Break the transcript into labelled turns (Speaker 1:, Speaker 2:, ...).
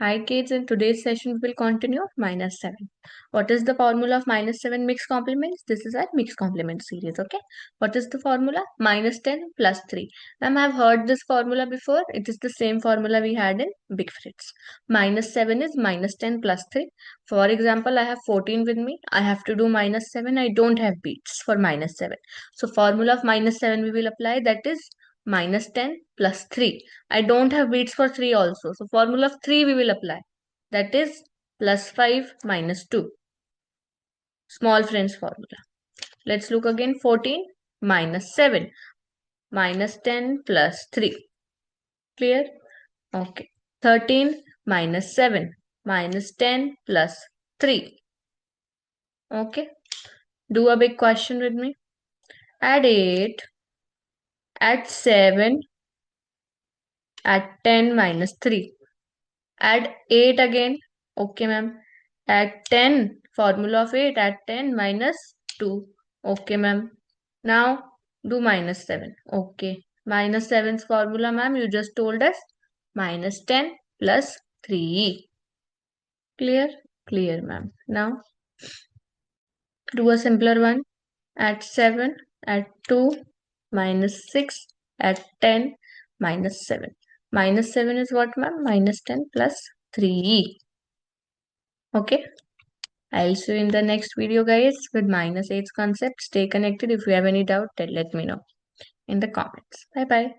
Speaker 1: Hi kids, in today's session we will continue minus 7. What is the formula of minus 7 mixed complements? This is our mixed complement series, okay? What is the formula? Minus 10 plus 3. Ma'am, I have heard this formula before. It is the same formula we had in Big Fritz. Minus 7 is minus 10 plus 3. For example, I have 14 with me. I have to do minus 7. I don't have beats for minus 7. So formula of minus 7 we will apply, that is minus 10 plus 3. I don't have beats for 3 also. So formula of 3 we will apply. That is plus 5 minus 2. Small friends formula. Let's look again. 14 minus 7 minus 10 plus 3. Clear? Okay. 13 minus 7 minus 10 plus 3. Okay. Do a big question with me. Add 8, add 7, add 10 minus 3. Add 8 again. Okay, ma'am. Add 10. Formula of 8. Add 10 minus 2. Okay, ma'am. Now do minus 7. Okay. Minus 7's formula, ma'am, you just told us. Minus 10 plus 3. Clear? Clear, ma'am. Now do a simpler one. Add 7. Add 2. Minus 6. Add 10. Minus 7. Minus 7 is what, ma'am? Minus 10 plus 3. Okay. I'll see you in the next video, guys, with minus 8's concept. Stay connected. If you have any doubt, then let me know in the comments. Bye bye.